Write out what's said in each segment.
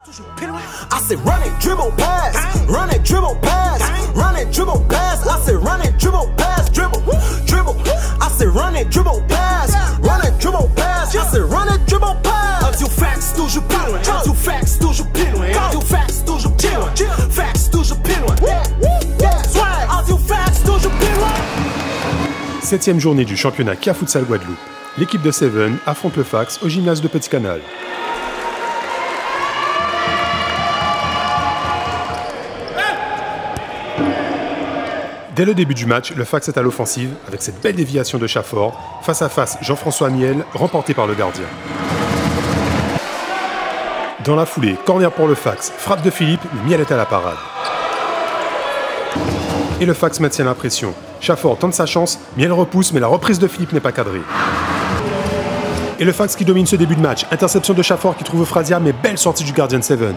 I said run it, dribble, pass, run it, dribble, pass, run it, dribble, pass. I said run it, dribble, pass, dribble, dribble. I said run it, dribble, pass, run it, dribble, pass. I said run it, dribble, pass. Until facts toujours plus loin, until facts toujours plus loin, until facts toujours plus loin, facts toujours plus loin. Until facts toujours plus loin. 7e journée du championnat CA Futsal Guadeloupe. L'équipe de Seven affronte le Fax au gymnase de Petit Canal. Dès le début du match, le Fax est à l'offensive avec cette belle déviation de Chafford, face à face Jean-François Miel, remporté par le gardien. Dans la foulée, corner pour le Fax, frappe de Philippe, mais Miel est à la parade. Et le Fax maintient la pression. Chafford tente sa chance, Miel repousse, mais la reprise de Philippe n'est pas cadrée. Et le Fax qui domine ce début de match, interception de Chafford qui trouve Frasia, mais belle sortie du gardien de Seven.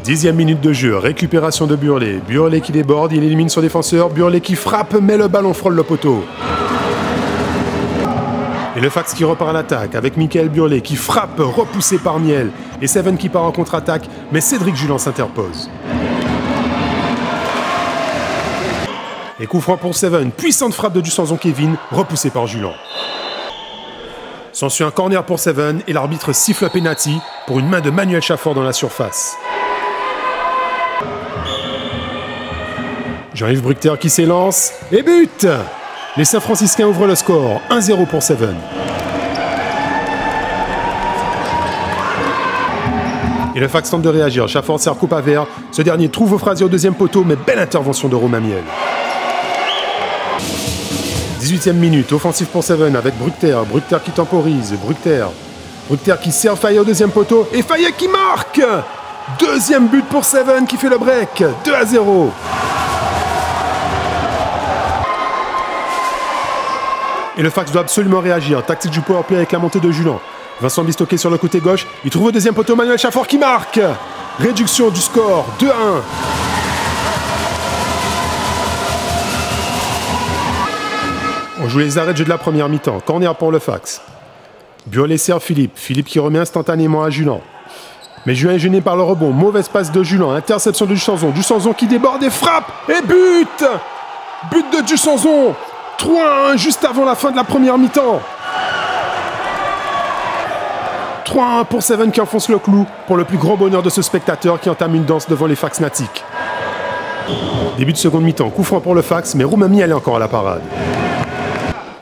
10e minute de jeu, récupération de Burlet. Burlet qui déborde, il élimine son défenseur. Burlet qui frappe, mais le ballon frôle le poteau. Et le Fax qui repart à l'attaque avec Michael Burlet qui frappe, repoussé par Miel. Et Seven qui part en contre-attaque, mais Cédric Julan s'interpose. Et coup franc pour Seven, puissante frappe de Dusanzon Kevin, repoussé par Julan. S'ensuit un corner pour Seven et l'arbitre siffle un penalty pour une main de Manuel Chafford dans la surface. Jean-Yves Bruchter qui s'élance et but! Les Saint-Franciscains ouvrent le score, 1-0 pour Seven. Et le Fax tente de réagir, Chafford sert coupe à verre. Ce dernier trouve Frasia au deuxième poteau, mais belle intervention de Romain Miel. 18e minute, offensive pour Seven avec Bruchter. Bruchter qui temporise, Bruchter qui sert Fayet au deuxième poteau et Fayet qui marque! Deuxième but pour Seven qui fait le break, 2-0. Et le Fax doit absolument réagir. Tactique du powerplay avec la montée de Julan. Vincent Bistoquet sur le côté gauche. Il trouve au deuxième poteau Manuel Chafford qui marque. Réduction du score, 2-1. On joue les arrêts de jeu de la première mi-temps. Corner pour le Fax. Burlet sert Philippe. Philippe qui remet instantanément à Julan. Mais Julan est gêné par le rebond. Mauvaise passe de Julan. Interception de Dusanzon. Dusanzon qui déborde et frappe. Et but! But de Dusanzon. 3-1 juste avant la fin de la première mi-temps. 3-1 pour Seven qui enfonce le clou pour le plus grand bonheur de ce spectateur qui entame une danse devant les Faxnatiques. Début de seconde mi-temps, coup franc pour le Fax, mais Romain Miel est encore à la parade.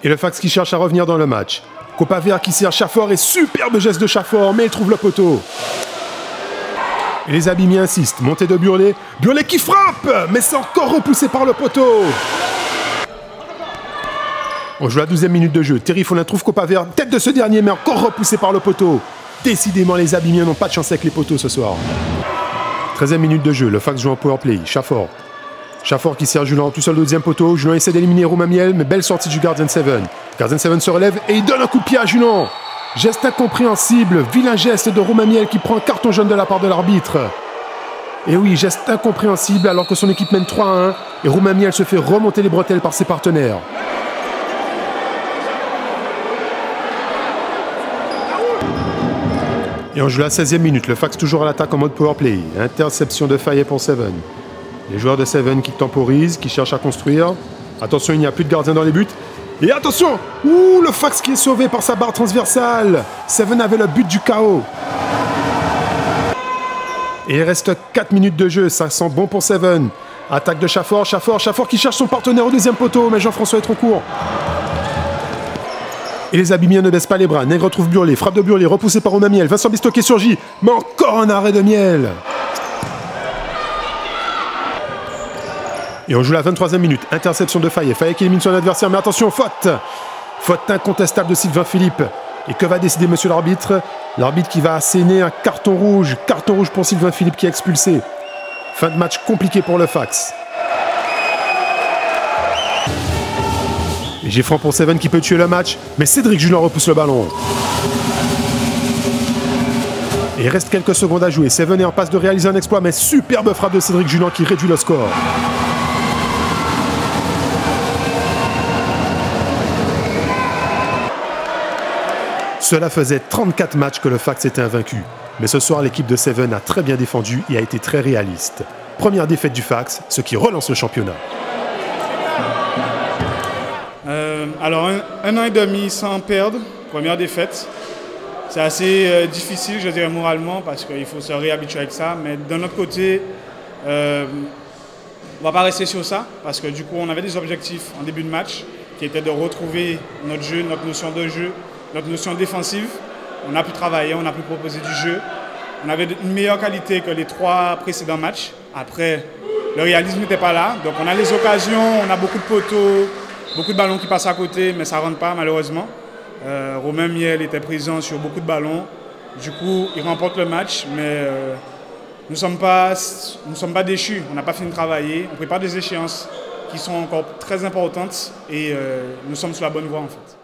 Et le Fax qui cherche à revenir dans le match. Copa vert qui sert Chafford et superbe geste de Chafford, mais il trouve le poteau. Et les Abîmés insistent, montée de Burlet. Burlet qui frappe, mais c'est encore repoussé par le poteau. On joue la 12e minute de jeu. Terry Follin trouve Copa vert, tête de ce dernier, mais encore repoussé par le poteau. Décidément, les Abîmés n'ont pas de chance avec les poteaux ce soir. 13e minute de jeu. Le Fax joue en powerplay. Chafford qui sert Julan tout seul au deuxième poteau. Julan essaie d'éliminer Romain Miel, mais belle sortie du gardien de Seven. Gardien de Seven se relève et il donne un coup de pied à Julan. Geste incompréhensible. Vilain geste de Romain Miel qui prend un carton jaune de la part de l'arbitre. Et oui, geste incompréhensible alors que son équipe mène 3-1 et Romain Miel se fait remonter les bretelles par ses partenaires. Et on joue la 16e minute, le Fax toujours à l'attaque en mode powerplay. Interception de Fayet pour Seven. Les joueurs de Seven qui temporisent, qui cherchent à construire. Attention, il n'y a plus de gardien dans les buts. Et attention! Ouh, le Fax qui est sauvé par sa barre transversale. Seven avait le but du chaos. Et il reste 4 minutes de jeu, ça sent bon pour Seven. Attaque de Chafford qui cherche son partenaire au deuxième poteau, mais Jean-François est trop court. Et les Abîmiens ne baissent pas les bras. Nègre trouve Burlet, frappe de Burlet, repoussé par Romain Miel. Vincent Bistoquet surgit, mais encore un arrêt de Miel. Et on joue la 23e minute. Interception de Fayet. Fayet qui élimine son adversaire, mais attention, faute. Faute incontestable de Sylvain Philippe. Et que va décider monsieur l'arbitre? L'arbitre qui va asséner un carton rouge. Carton rouge pour Sylvain Philippe qui est expulsé. Fin de match compliqué pour le Fax. Et j'ai franc pour Seven qui peut tuer le match, mais Cédric Julan repousse le ballon. Et il reste quelques secondes à jouer. Seven est en passe de réaliser un exploit, mais superbe frappe de Cédric Julan qui réduit le score. Cela faisait 34 matchs que le Fax était invaincu. Mais ce soir, l'équipe de Seven a très bien défendu et a été très réaliste. Première défaite du Fax, ce qui relance le championnat. Alors, un an et demi sans perdre, première défaite. C'est assez difficile, je dirais, moralement, parce qu'il faut se réhabituer avec ça. Mais d'un autre côté, on ne va pas rester sur ça, parce que du coup, on avait des objectifs en début de match, qui étaient de retrouver notre jeu, notre notion de jeu, notre notion défensive. On a pu travailler, on a pu proposer du jeu. On avait une meilleure qualité que les 3 précédents matchs. Après, le réalisme n'était pas là. Donc on a les occasions, on a beaucoup de poteaux, beaucoup de ballons qui passent à côté, mais ça ne rentre pas malheureusement. Romain Miel était présent sur beaucoup de ballons. Du coup, il remporte le match, mais nous ne sommes pas déchus. On n'a pas fini de travailler. On prépare des échéances qui sont encore très importantes et nous sommes sur la bonne voie en fait.